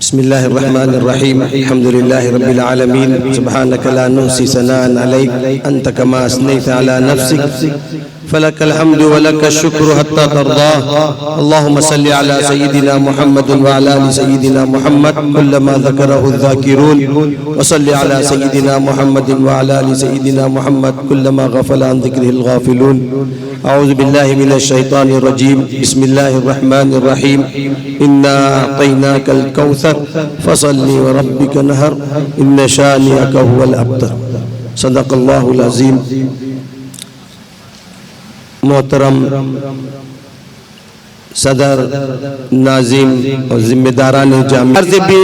بسم الله الرحمن الرحيم. الحمد لله رب العالمين. سبحانك لا نحصي ثناء عليك أنت كما أثنيت على نفسك فلك الحمد ولك الشكر حتى ترضاه. اللهم صل على سيدنا محمد وعلى آل سيدنا محمد كلما ذكره الذاكرون، وصل على سيدنا محمد وعلى آل سيدنا محمد كلما غفل عن ذكره الغافلون. أعوذ بالله من الشيطان الرجيم. بسم الله الرحمن الرحيم. إنا أعطيناك الكوثر فصل وربك نهر إن شانئك هو الأبتر. صدق الله العظيم. محترم صدر، ناظم اور ذمہ داران جامعہ سے بھی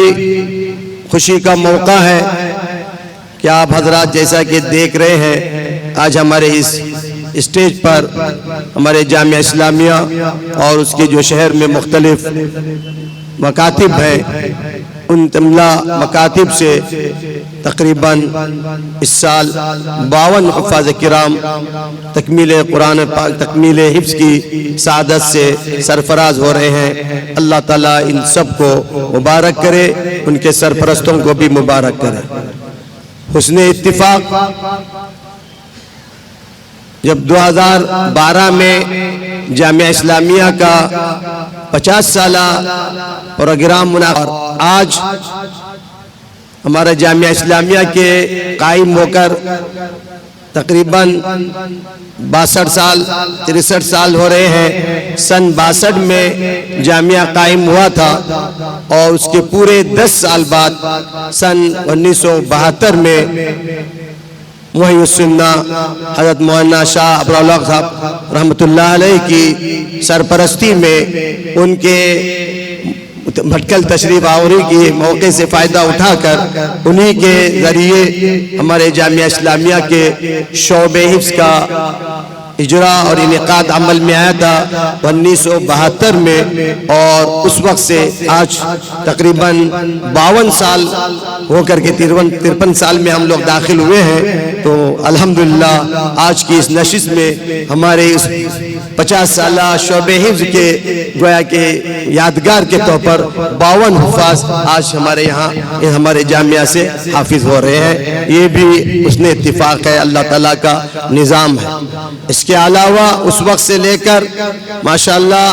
خوشی کا موقع ہے کہ آپ حضرات جیسا کہ دیکھ رہے ہیں آج ہمارے اس اسٹیج پر ہمارے جامعہ اسلامیہ اور اس کے جو شہر میں مختلف مکاتب ہیں ان تمام مکاتب سے تقریباً اس سال 52 حفاظ کرام تکمیل قرآن پاک تکمیل حفظ کی سعادت سے سرفراز ہو رہے ہیں. اللہ تعالیٰ ان سب کو مبارک کرے، ان کے سرپرستوں کو بھی مبارک کرے. حسن اتفاق جب 2012 میں جامعہ اسلامیہ کا 50 سالہ پروگرام منعقد، آج ہمارا جامعہ اسلامیہ کے قائم ہو کر تقریباً 62 سال 63 سال ہو رہے ہیں. سن 62 میں جامعہ قائم ہوا تھا اور اس کے پورے 10 سال بعد سن 1972 میں محی السنہ حضرت مولانا شاہ ابراللہ صاحب رحمۃ اللہ علیہ کی سرپرستی میں ان کے بھٹکل تشریف آوری کی موقع سے فائدہ اٹھا کر انہی کے ذریعے ہمارے جامعہ اسلامیہ کے شعبہ حفظ کا اجرا اور انعقاد عمل میں آیا تھا 1972 میں، اور اس وقت سے آج تقریباً 52 سال ہو کر کے 53 سال میں ہم لوگ داخل ہوئے ہیں. تو الحمدللہ آج کی اس نشست میں ہمارے اس 50 سالہ شعبہ حفظ کے گویا کہ یادگار کے طور پر 52 حفاظ آج ہمارے یہاں ہمارے جامعہ سے حافظ ہو رہے ہیں. یہ بھی اس نے اتفاق ہے، اللہ تعالیٰ کا نظام ہے. اس کے علاوہ اس وقت سے لے کر ماشاءاللہ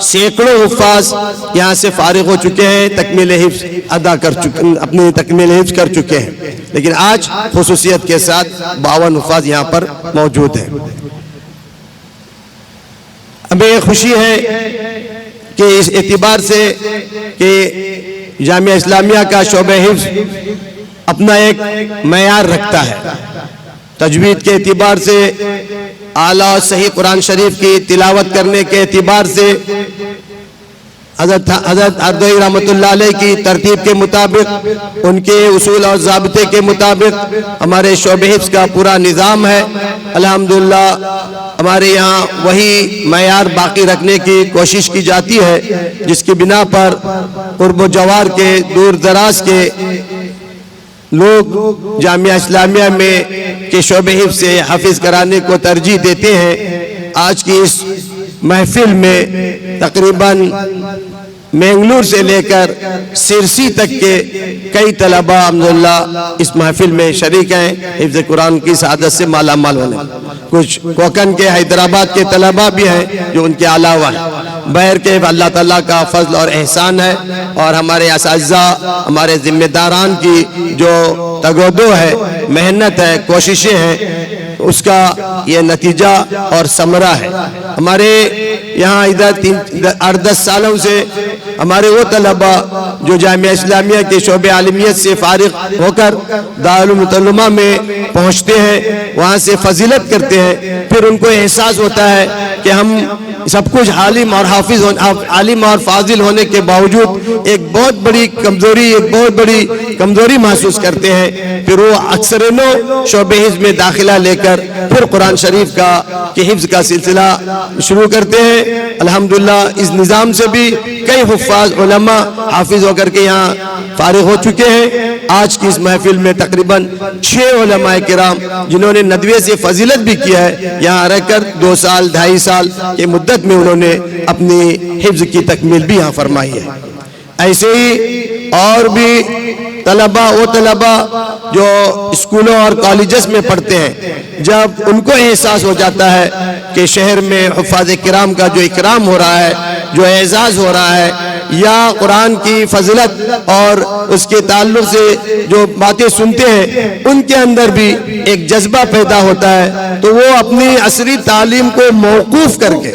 سینکڑوں حفاظ یہاں سے فارغ ہو چکے ہیں، تکمیل حفظ ادا کر چکے، اپنی تکمیل حفظ کر چکے ہیں. لیکن آج خصوصیت کے ساتھ 52 حفاظ یہاں پر موجود ہیں. ہمیں خوشی ہے کہ اس اعتبار سے کہ جامعہ اسلامیہ کا شعبہ حفظ اپنا ایک معیار رکھتا ہے. تجوید کے اعتبار سے، اعلیٰ اور صحیح قرآن شریف کی تلاوت کرنے کے اعتبار سے، حضرت اردوئی رحمۃ اللہ علیہ کی ترتیب کے مطابق، ان کے اصول اور ضابطے کے مطابق ہمارے شعبہ حفظ کا پورا نظام ہے. الحمدللہ ہمارے یہاں وہی معیار باقی رکھنے کی کوشش کی جاتی ہے جس کی بنا پر قرب و جوار کے دور دراز کے لوگ جامعہ اسلامیہ میں کے شعبہ حفظ سے حافظ کرانے کو ترجیح دیتے ہیں. آج کی اس محفل میں تقریباً مینگلور سے لے کر سرسی تک کے کئی طلبہ الحمدللہ اس محفل میں شریک ہیں حفظ قرآن کی سعادت سے مالا مال ہونے. کچھ کوکن کے، حیدرآباد کے طلبہ بھی ہیں جو ان کے علاوہ ہیں. بہر کے اللہ تعالیٰ کا فضل اور احسان ہے، اور ہمارے اساتذہ، ہمارے ذمہ داران کی جو تگودو ہے، محنت ہے، کوششیں ہیں، اس کا یہ نتیجہ اور ثمرہ ہے. ہمارے یہاں ادھر 8-10 سالوں سے ہمارے وہ طلبہ جو جامعہ اسلامیہ کے شعبہ عالمیت سے فارغ ہو کر دارالعلوم میں پہنچتے ہیں، وہاں سے فضیلت کرتے ہیں، پھر ان کو احساس ہوتا ہے کہ ہم سب کچھ عالم اور حافظ عالم اور فاضل ہونے کے باوجود ایک بہت بڑی کمزوری محسوس کرتے ہیں. پھر وہ اکثرینوں شعبہ حفظ میں داخلہ لے کر پھر قرآن شریف کے حفظ کا سلسلہ شروع کرتے ہیں. الحمدللہ اس نظام سے بھی کئی حفاظ علماء حافظ ہو کر کے یہاں فارغ ہو چکے ہیں. آج کی اس محفل میں تقریباً 6 علماء کرام جنہوں نے ندوے سے فضیلت بھی کیا ہے، یہاں رہ کر 2 سال 2.5 سال کی مدت میں انہوں نے اپنی حفظ کی تکمیل بھی یہاں فرمائی ہے. ایسے ہی اور بھی طلبہ وہ طلبہ جو اسکولوں اور کالجز میں پڑھتے ہیں، جب ان کو احساس ہو جاتا ہے کہ شہر میں حفاظ کرام کا جو اکرام ہو رہا ہے، جو اعزاز ہو رہا ہے، یا قرآن کی فضیلت اور اس کے تعلق سے جو باتیں سنتے ہیں، ان کے اندر بھی ایک جذبہ پیدا ہوتا ہے، تو وہ اپنی عصری تعلیم کو موقوف کر کے،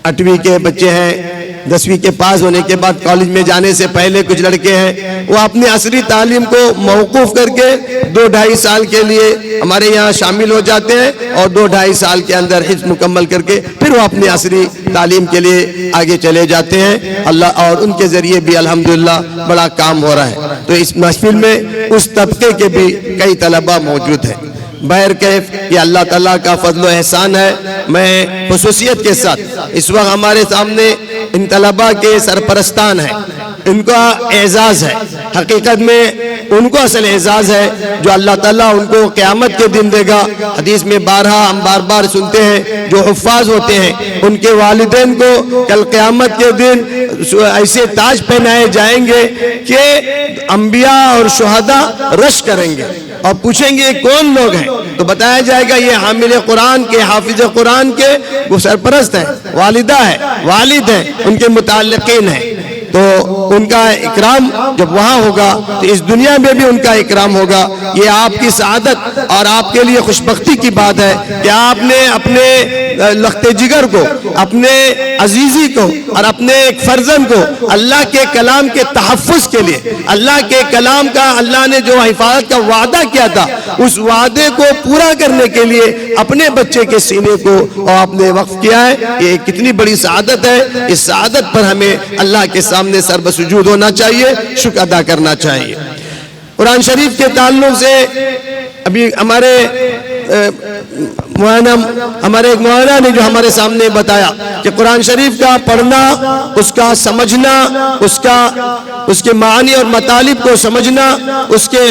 8ویں کے بچے ہیں، 10ویں کے پاس ہونے کے بعد کالج میں جانے سے پہلے کچھ لڑکے ہیں، وہ اپنی عصری تعلیم کو موقوف کر کے 2-2.5 سال کے لیے ہمارے یہاں شامل ہو جاتے ہیں، اور 2-2.5 سال کے اندر حفظ مکمل کر کے پھر وہ اپنی عصری تعلیم کے لیے آگے چلے جاتے ہیں اللہ، اور ان کے ذریعے بھی الحمدللہ بڑا کام ہو رہا ہے۔ تو اس محفل میں اس طبقے کے بھی کئی طلبہ موجود ہیں۔ بہرکیف یہ اللہ تعالیٰ کا فضل و احسان ہے۔ میں خصوصیت کے ساتھ اس وقت ہمارے سامنے ان طلبہ کے سرپرستان ہیں، ان کا اعزاز ہے، حقیقت میں ان کو اصل اعزاز ہے جو اللہ تعالیٰ ان کو قیامت کے دن دے گا۔ حدیث میں بارہا ہم بار بار سنتے ہیں، جو حفاظ ہوتے ہیں ان کے والدین کو کل قیامت کے دن ایسے تاج پہنائے جائیں گے کہ انبیاء اور شہداء رش کریں گے اور پوچھیں گے کون لوگ ہیں، تو بتایا جائے گا یہ حامل قرآن کے، حافظ قرآن کے وہ سرپرست ہیں، والدہ ہے، والد ہیں، ان کے متعلقین ہیں۔ تو ان کا اکرام جب وہاں ہوگا تو اس دنیا میں بھی ان کا اکرام ہوگا۔ یہ آپ کی سعادت اور آپ کے لیے خوشبختی کی بات ہے کہ آپ نے اپنے لخت جگر کو، اپنے عزیزی کو اور اپنے ایک فرزند کو اللہ کے کلام کے تحفظ کے لیے، اللہ کے کلام کا اللہ نے جو حفاظت کا وعدہ کیا تھا، اس وعدے کو پورا کرنے کے لیے اپنے بچے کے سینے کو آپ نے وقف کیا ہے۔ یہ کتنی بڑی سعادت ہے۔ اس سعادت پر ہمیں اللہ کے سامنے سر بسجود ہونا چاہیے، شکر ادا کرنا چاہیے۔ قرآن شریف کے تعلق سے ابھی ہمارے ایک مولانا نے جو ہمارے سامنے بتایا کہ قرآن شریف کا پڑھنا، اس کا سمجھنا، اس کے معانی اور مطالب کو سمجھنا، اس کے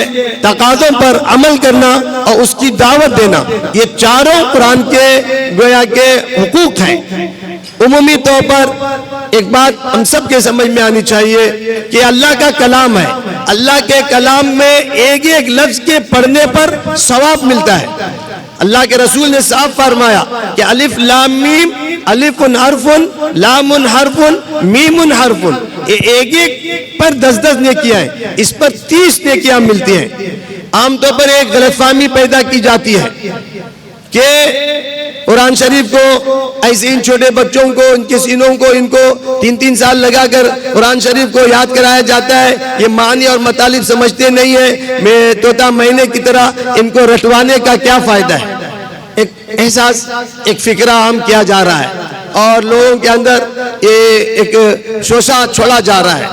تقاضوں پر عمل کرنا اور اس کی دعوت دینا، یہ چاروں قرآن کے گویا کے حقوق ہیں۔ عمومی طور پر ایک بات ہم سب کے سمجھ میں آنی چاہیے کہ اللہ کا کلام ہے، اللہ کے کلام میں ایک ایک لفظ کے پڑھنے پر ثواب ملتا ہے۔ اللہ کے رسول نے صاف فرمایا کہ الف لام میم، الف حرف، لام حرف، میم حرف، یہ ایک ایک پر 10 نیکیاں ہیں، اس پر 30 نیکیاں ملتی ہیں۔ عام طور پر ایک غلط فہمی پیدا کی جاتی ہے کہ قرآن شریف کو ایسے ان چھوٹے بچوں کو، ان کے سینوں کو، ان کو 3 سال لگا کر قرآن شریف کو یاد کرایا جاتا ہے، یہ معانی اور مطالب سمجھتے نہیں ہیں، میں طوطا مہینے کی طرح ان کو رٹوانے کا کیا فائدہ ہے۔ ایک احساس، ایک فکرہ عام کیا جا رہا ہے اور لوگوں کے اندر یہ ایک شوشہ چھوڑا جا رہا ہے۔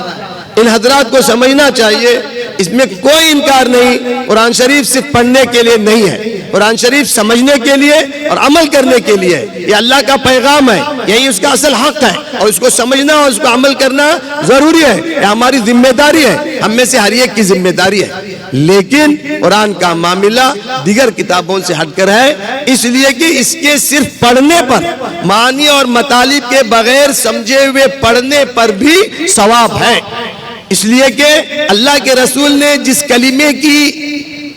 ان حضرات کو سمجھنا چاہیے، اس میں کوئی انکار نہیں، قرآن شریف صرف پڑھنے کے لیے نہیں ہے، قرآن شریف سمجھنے کے لیے اور عمل کرنے کے لیے، یہ اللہ کا پیغام ہے، یہی اس کا اصل حق ہے، اور اس کو سمجھنا اور اس کو عمل کرنا ضروری ہے، یہ ہماری ذمہ داری ہے، ہم میں سے ہر ایک کی ذمہ داری ہے۔ لیکن قرآن کا معاملہ دیگر کتابوں سے ہٹ کر ہے، اس لیے کہ اس کے صرف پڑھنے پر، معنی اور مطالب کے بغیر سمجھے ہوئے پڑھنے پر بھی ثواب ہے۔ اس لیے کہ اللہ کے رسول نے جس کلمے کی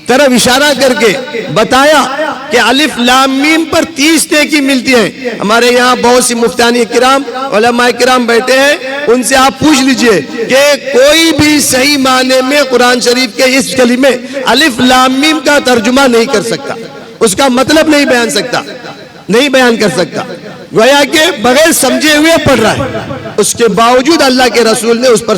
طرف اشارہ کر کے بتایا کہ الف لام میم پر 30 نیکی ملتی ہے۔ ہمارے یہاں بہت سی مفتیان کرام، علماء کرام بیٹھے ہیں، ان سے آپ پوچھ لیجئے کہ کوئی بھی صحیح معنی میں قرآن شریف کے اس کلمے الف لام میم کا ترجمہ نہیں کر سکتا، اس کا مطلب نہیں بیان کر سکتا، گویا کہ بغیر سمجھے ہوئے پڑھ رہا ہے۔ اس کے باوجود اللہ کے رسول نے اس پر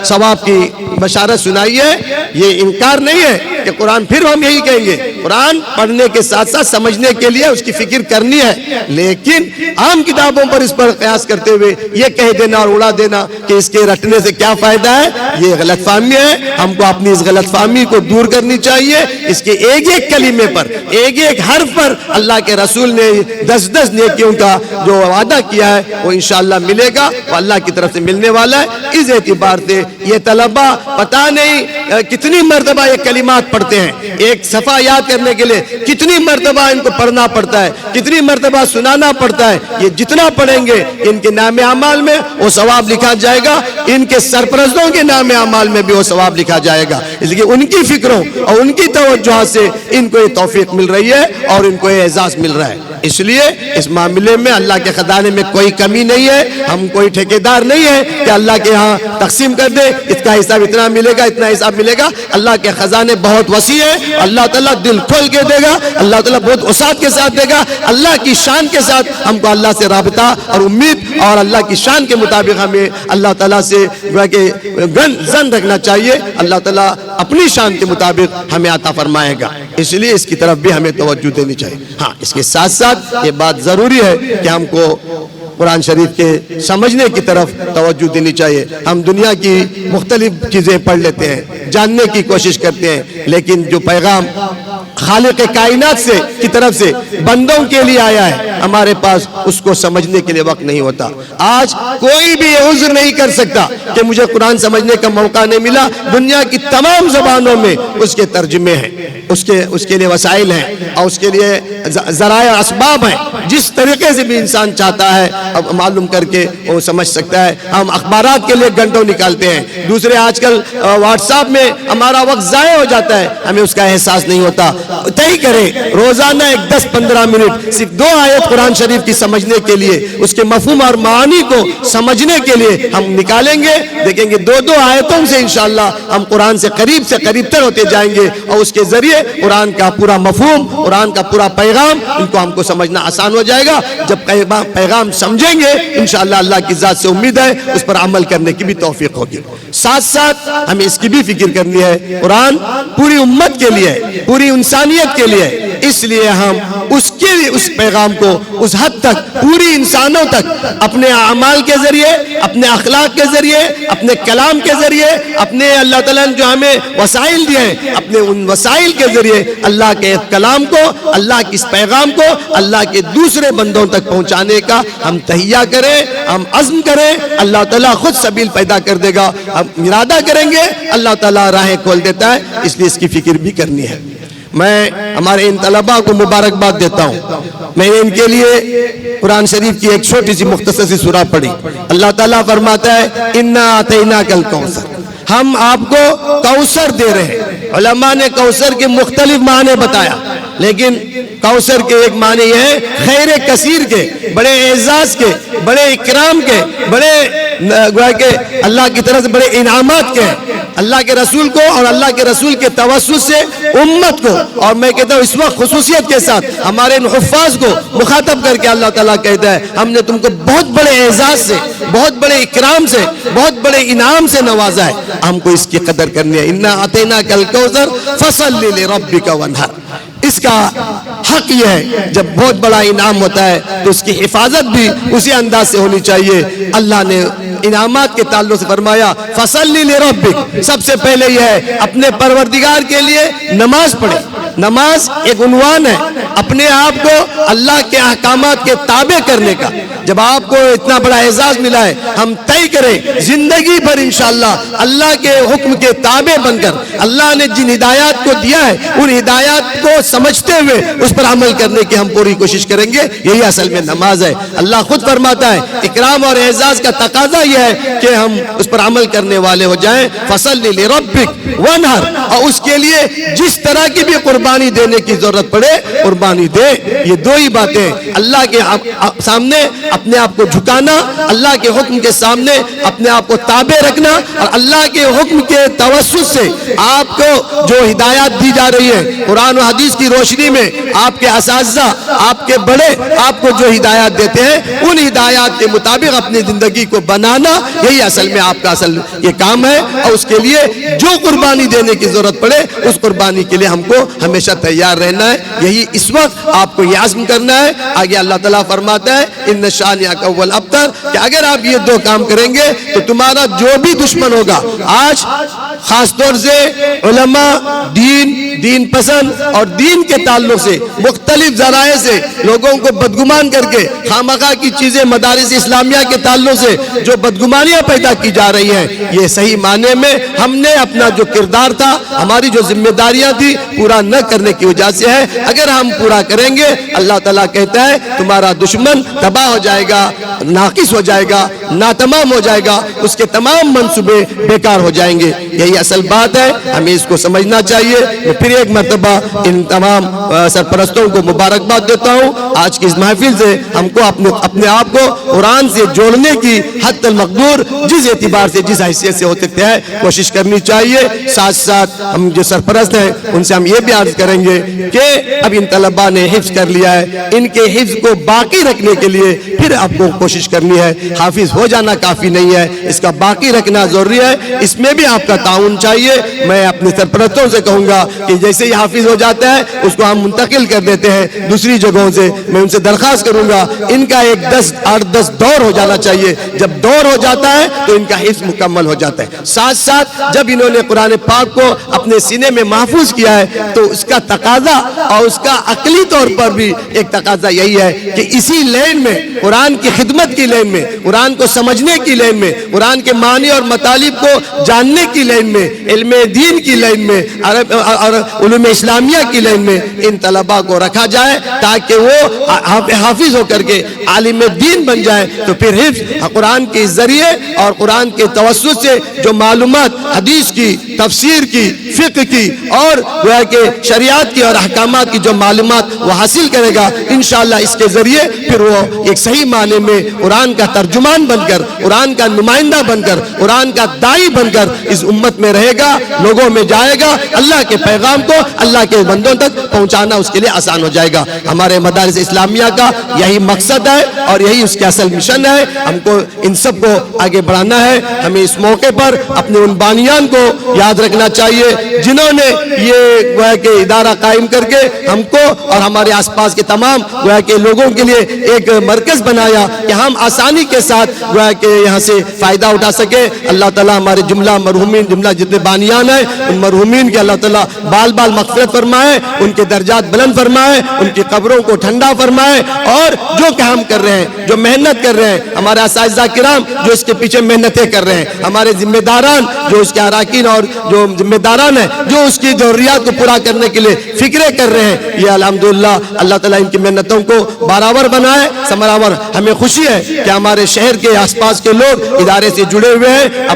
ثواب کی بشارت سنائی ہے۔ یہ انکار نہیں ہے کہ قرآن، پھر ہم یہی کہیں گے قرآن پڑھنے کے ساتھ ساتھ سمجھنے کے لیے اس کی فکر کرنی ہے، لیکن عام کتابوں پر اس پر قیاس کرتے ہوئے یہ کہہ دینا اور اڑا دینا کہ اس کے رٹنے سے کیا فائدہ ہے، یہ غلط فہمی ہے۔ ہم کو اپنی اس غلط فہمی کو دور کرنی چاہیے۔ اس کے ایک ایک کلمے پر، ایک ایک حرف پر اللہ کے رسول نے 10 نیکیوں کا جو وعدہ کیا ہے وہ انشاءاللہ ملے گا، وہ اللہ کی طرف سے ملنے والا ہے۔ اس اعتبار سے یہ طلبہ پتہ نہیں کتنی مرتبہ یہ کلمات پڑھتے ہیں، ایک صفحہ یاد کرنے کے لیے کتنی مرتبہ ان کو پڑھنا پڑتا ہے، کتنی مرتبہ سنانا پڑتا ہے. یہ جتنا پڑھیں گے ان کے نام اعمال میں وہ ثواب لکھا جائے گا، ان کے سرپرستوں کے نام اعمال میں بھی وہ ثواب لکھا جائے گا. اس لیے ان کی فکروں اور ان کی توجہ سے ان کو یہ توفیق مل رہی ہے اور ان کو یہ اعزاز مل رہا ہے. اس لیے اس معاملے میں اللہ کے خزانے میں کوئی کمی نہیں ہے. ہم کوئی ٹھیکیدار نہیں ہے کہ اللہ کے ہاں تقسیم کر دے، اس کا حساب اتنا ملے گا، اتنا حساب ملے گا. اللہ کے خزانے بہت وسیع ہے. اللہ تعالیٰ دل کھول کے دے گا، اللہ تعالیٰ بہت وسعت کے ساتھ دے گا. اللہ کی شان کے ساتھ ہم کو اللہ سے رابطہ اور امید اور اللہ کی شان کے مطابق ہمیں اللہ تعالیٰ سے زن رکھنا چاہیے. اللہ تعالیٰ اپنی شان کے مطابق ہمیں عطا فرمائے گا. اس لیے اس کی طرف بھی ہمیں توجہ دینی چاہیے. ہاں، اس کے ساتھ ساتھ یہ بات ضروری ہے کہ ہم کو قرآن شریف کے سمجھنے کی طرف توجہ دینی چاہیے. ہم دنیا کی مختلف چیزیں پڑھ لیتے ہیں، جاننے کی کوشش کرتے ہیں، لیکن جو پیغام خالق کائنات سے کی طرف سے بندوں کے لیے آیا ہے ہمارے پاس اس کو سمجھنے کے لیے وقت نہیں ہوتا. آج کوئی بھی یہ عذر نہیں کر سکتا کہ مجھے قرآن سمجھنے کا موقع نہیں ملا. دنیا کی تمام زبانوں میں اس کے ترجمے ہیں، اس کے لیے وسائل ہیں اور اس کے لیے ذرائع اسباب ہیں. جس طریقے سے بھی انسان چاہتا ہے اب معلوم کر کے وہ سمجھ سکتا ہے. ہم اخبارات کے لیے گھنٹوں نکالتے ہیں، دوسرے آج کل واٹس ایپ میں ہمارا وقت ضائع ہو جاتا ہے، ہمیں اس کا احساس نہیں ہوتا. طے کریں روزانہ 10-15 منٹ صرف 2 آیت قرآن شریف کی سمجھنے کے لیے، اس کے مفہوم اور معانی کو سمجھنے کے لیے ہم نکالیں گے. دیکھیں گے 2 آیتوں سے انشاءاللہ ہم قرآن سے قریب تر ہوتے جائیں گے اور اس کے ذریعے قرآن کا پورا مفہوم، قرآن کا پورا پیغام ان کو ہم کو سمجھنا آسان ہو جائے گا. جب پیغام سمجھیں گے انشاءاللہ اللہ کی ذات سے امید ہے اس پر عمل کرنے کی بھی توفیق ہوگی. ساتھ ساتھ ہمیں اس کی بھی فکر کرنی ہے، قرآن پوری امت کے لیے، پوری انسانیت کے لیے. اس لیے ہم اس کے لیے اس پیغام کو اس حد تک پوری انسانوں تک اپنے اعمال کے ذریعے، اپنے اخلاق کے ذریعے، اپنے کلام کے ذریعے، اپنے اللہ تعالیٰ نے جو ہمیں وسائل دیے ہیں اپنے ان وسائل کے ذریعے اللہ کے کلام کو، اللہ کی اس پیغام کو اللہ کے دوسرے بندوں تک پہنچانے کا ہم تہیہ کریں، ہم عزم کریں. اللہ تعالیٰ خود سبیل پیدا کر دے گا. ہم ارادہ کریں گے اللہ تعالیٰ راہیں کھول دیتا ہے. اس لیے اس کی فکر بھی کرنی ہے. میں ہمارے ان طلباء کو مبارکباد دیتا ہوں. میں نے ان کے لیے قرآن شریف کی ایک چھوٹی سی مختصر سی سورہ پڑھی. اللہ تعالیٰ فرماتا ہے انا اعطیناک الکوثر، ہم آپ کو کوثر دے رہے ہیں. علماء نے کوثر کے مختلف معنی بتایا، لیکن کوثر کے ایک معنی یہ ہے خیر کثیر کے، بڑے اعزاز کے، بڑے اکرام کے، بڑے گویا کہ اللہ کی طرف سے بڑے انعامات کے. اللہ کے رسول کو اور اللہ کے رسول کے توسط سے امت کو، اور میں کہتا ہوں اس وقت خصوصیت کے ساتھ ہمارے ان حفاظ کو مخاطب کر کے اللہ تعالیٰ کہتا ہے ہم نے تم کو بہت بڑے اعزاز سے، بہت بڑے اکرام سے، بہت بڑے انعام سے نوازا ہے. ہم کو اس کی قدر کرنی ہے. انا اعطیناک الکوثر فصلی لربک وانحر. اس کا حق یہ ہے جب بہت بڑا انعام ہوتا ہے تو اس کی حفاظت بھی اسی انداز سے ہونی چاہیے. اللہ نے انعامات کے تعلق سے فرمایا فصلی لربک. سب سے پہلے یہ ہے اپنے پروردگار کے لیے نماز پڑھیں. نماز ایک عنوان ہے اپنے آپ کو اللہ کے احکامات کے تابع کرنے کا. جب آپ کو اتنا بڑا اعزاز ملا ہے ہم طے کریں زندگی بھر انشاءاللہ اللہ کے حکم کے تابع بن کر اللہ نے جن ہدایات کو دیا ہے ان ہدایات کو سمجھتے ہوئے اس پر عمل کرنے کی ہم پوری کوشش کریں گے. یہی اصل میں نماز ہے. اللہ خود فرماتا ہے اکرام اور اعزاز کا تقاضا یہ ہے کہ ہم اس پر عمل کرنے والے ہو جائیں. فصلی لربک وانحر، اور اس کے لیے جس طرح کی بھی قربانی دینے کی ضرورت پڑے قربانی دے. یہ 2 ہی باتیں، اللہ کے سامنے اپنے آپ کو جھکانا، اللہ کے حکم کے سامنے اپنے آپ کو تابع رکھنا، اور اللہ کے حکم کے توسط سے آپ کو جو ہدایات دی جا رہی ہے قرآن و حدیث کی روشنی میں آپ کے اساتذہ، آپ کے بڑے آپ کو جو ہدایات دیتے ہیں ان ہدایات کے مطابق اپنی زندگی کو بنانا، یہی اصل میں آپ کا اصل یہ کام ہے. اور اس کے لیے جو قربانی دینے کی ضرورت پڑے اس قربانی کے لیے ہم کو ہمیشہ تیار رہنا ہے. یہی اس وقت آپ کو یہ عزم کرنا ہے. آگے اللہ تعالیٰ فرماتا ہے ان شانئک هو الابتر، کہ اگر آپ یہ 2 کام کریں گے تو تمہارا جو بھی دشمن ہوگا، آج خاص طور سے علماء دین پسند اور دین کے تعلق سے مختلف ذرائع سے لوگوں کو بدگمان کر کے خامخواہ کی چیزیں مدارس اسلامیہ کے تعلق سے جو بدگمانیاں پیدا کی جا رہی ہیں، یہ صحیح معنی میں ہم نے اپنا جو کردار تھا، ہماری جو ذمہ داریاں تھی، پورا نہ کرنے کی وجہ سے ہے۔ اگر ہم پورا کریں گے، اللہ تعالیٰ کہتا ہے تمہارا دشمن تباہ ہو جائے گا، ناقص ہو جائے گا، ناتمام ہو جائے گا، اس کے تمام منصوبے بیکار ہو جائیں گے۔ یہی اصل بات ہے، ہمیں اس کو سمجھنا چاہیے۔ میں پھر ایک مرتبہ ان تمام سرپرستوں کو مبارکباد دیتا ہوں۔ آج کی اس محفل سے ہم کو اپنے آپ کو قرآن سے جوڑنے کی حد المقدور جس اعتبار سے، جس حیثیت سے ہو سکتے ہیں، کوشش کرنی چاہیے۔ ساتھ ساتھ ہم جو سرپرست ہیں ان سے ہم یہ بھی عرض کریں گے کہ اب ان طلباء نے حفظ کر لیا ہے، ان کے حفظ کو باقی رکھنے کے لیے پھر آپ کو کوشش کرنی ہے۔ حافظ ہو جانا کافی نہیں ہے، اس کا باقی رکھنا ضروری ہے۔ اس میں بھی آپ کا تعاون چاہیے۔ میں اپنے سرپرستوں سے کہوں گا کہ جیسے ہی حافظ ہو جاتا ہے اس کو ہم منتقل کر دیتے ہیں دوسری جگہوں سے، میں ان سے درخواست کروں گا ان کا ایک 8-10 دور ہو جانا چاہیے۔ جب دور ہو جاتا ہے تو ان کا حفظ مکمل ہو جاتا ہے۔ ساتھ ساتھ جب انہوں نے قرآن پاک کو اپنے سینے میں محفوظ کیا ہے تو اس کا تقاضا اور اس کا عقلی طور پر بھی ایک تقاضا یہی ہے کہ اسی لین میں، قرآن کی خدمت کی لین میں، قرآن کو سمجھنے کی لین میں، قرآن کے معنی اور مطالب کو جاننے کی لین میں، علم دین کی لین میں اور علوم اسلامیہ کی لین میں ان طلباء کو رکھا جائے تاکہ وہ حافظ ہو کر کے عالم دین بن جائے۔ تو پھر حفظ قرآن کے ذریعے اور قرآن کے توسط سے جو معلومات حدیث کی، تفسیر کی، فقہ کی اور گویا کہ شریعت کی اور احکامات کی جو معلومات وہ حاصل کرے گا، انشاءاللہ اس کے ذریعے پھر وہ ایک صحیح معنی میں قرآن کا ترجمان بن کر، قرآن کا نمائندہ بن کر، قرآن کا داعی بن کر اس امت میں رہے گا، لوگوں میں جائے گا، اللہ کے پیغام کو اللہ کے بندوں تک پہنچانا اس کے لیے آسان ہو جائے گا۔ ہمارے مدارس اسلامیہ کا یہی مقصد ہے اور یہی اس کا اصل مشن ہے۔ ہم کو ان سب کو آگے بڑھانا ہے۔ ہمیں اس موقع پر اپنے ان بانیان کو یاد رکھنا چاہیے جنہوں نے یہ گویا کہ ادارہ قائم کر کے ہم کو اور ہمارے آس پاس کے تمام گویا کہ لوگوں کے لیے ایک مرکز بنایا کہ ہم آسانی کے ساتھ گویا کہ یہاں سے فائدہ اٹھا سکے۔ اللہ تعالیٰ ہمارے جملہ مرحومین، جملہ جتنے بانیان ہیں ان مرحومین کے اللہ تعالیٰ بال بال مغفرت فرمائے، ان کے درجات بلند فرمائے، ان کی قبروں کو ٹھنڈا فرمائے، اور جو کام کر رہے ہیں، جو محنت کر رہے ہیں، ہمارے اساتذہ کرام جو اس کے پیچھے محنتیں کر رہے ہیں، ہمارے ذمہ داران جو اس کے اراکین اور جو ذمہ داران ہیں جو اس کی ضروریات کو پورا کرنے کے لیے فکریں کر رہے ہیں، یہ الحمدللہ اللہ تعالیٰ ان کی محنتوں کو برابر بنائے، ثمراور۔ ہمیں خوشی ہے کہ ہمارے شہر کے آس پاس کے لوگ ادارے سے جڑے ہوئے ہیں،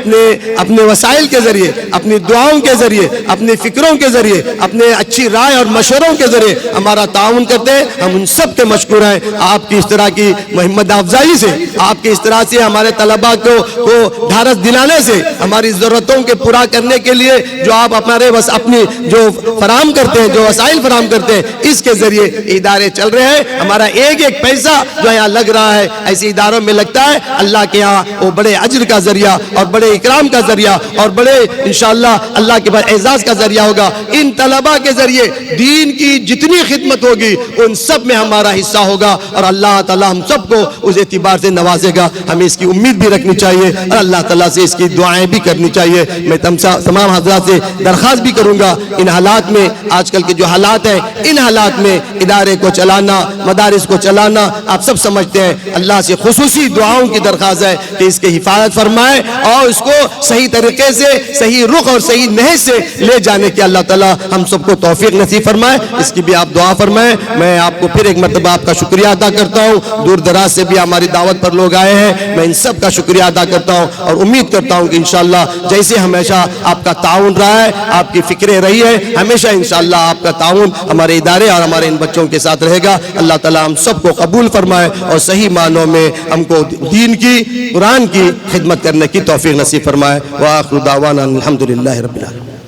اپنے وسائل کے ذریعے، اپنی دعاؤں کے ذریعے، اپنی فکروں کے ذریعے، اپنے اچھی رائے اور مشوروں کے ذریعے ہمارا تعاون کرتے ہیں۔ ہم ان سب کے مشکور ہیں۔ آپ کی اس طرح کی ہمت افزائی سے، آپ کی اس طرح سے ہمارے طلباء کو ڈھارس دلانے سے، ہماری ضرورتوں کے پورا کرنے کے لیے جو آپ ہمارے بس اپنی جو فراہم کرتے ہیں، جو وسائل فراہم کرتے ہیں، اس کے ذریعے ادارے چل رہے ہیں۔ ہمارا ایک ایک پیسہ جو یہاں لگ رہا ہے ایسے اداروں میں لگتا ہے، اللہ کے ہاں وہ بڑے اجر کا ذریعہ اور بڑے اکرام کا ذریعہ اور بڑے انشاءاللہ اللہ کے بعد اعزاز کا ذریعہ ہوگا۔ ان طلباء کے ذریعے دین کی جتنی خدمت ہوگی ان سب میں ہمارا حصہ ہوگا اور اللہ تعالیٰ ہم سب کو اس اعتبار سے نوازے گا۔ ہمیں اس کی امید بھی رکھنی چاہیے اور اللہ تعالیٰ سے اس کی دعائیں بھی کرنی چاہیے۔ میں تمام حضرات سے درخواست بھی کروں گا، ان حالات میں، آج کل کے جو حالات ہیں، ان حالات میں ادارے کو چلانا، مدارس کو چلانا آپ سب سمجھتے ہیں، اللہ سے خصوصی دعاؤں کی درخواست ہے کہ اس کی حفاظت فرمائے اور اس کو صحیح طریقے سے، صحیح رخ اور صحیح نہج سے لے جانے کی اللہ تعالیٰ ہم سب کو توفیق نصیب فرمائے۔ اس کی بھی آپ دعا فرمائیں۔ میں آپ کو پھر ایک مرتبہ آپ کا شکریہ ادا کرتا ہوں۔ دور دراز سے بھی ہماری دعوت پر لوگ آئے ہیں، میں ان سب کا شکریہ ادا کرتا ہوں اور امید کرتا ہوں کہ انشاءاللہ جیسے ہمیشہ آپ کا تعاون رہا ہے، آپ کی فکریں رہی ہے، ہمیشہ انشاءاللہ آپ کا تعاون ہمارے ادارے اور ہمارے ان بچوں کے ساتھ رہے گا۔ اللہ تعالیٰ ہم سب کو قبول فرمائے اور صحیح معنوں میں ہم کو دین کی، قرآن کی خدمت کرنے کی توفیق نصیب فرمائے۔ وآخر دعوانا الحمدللہ رب العالمین۔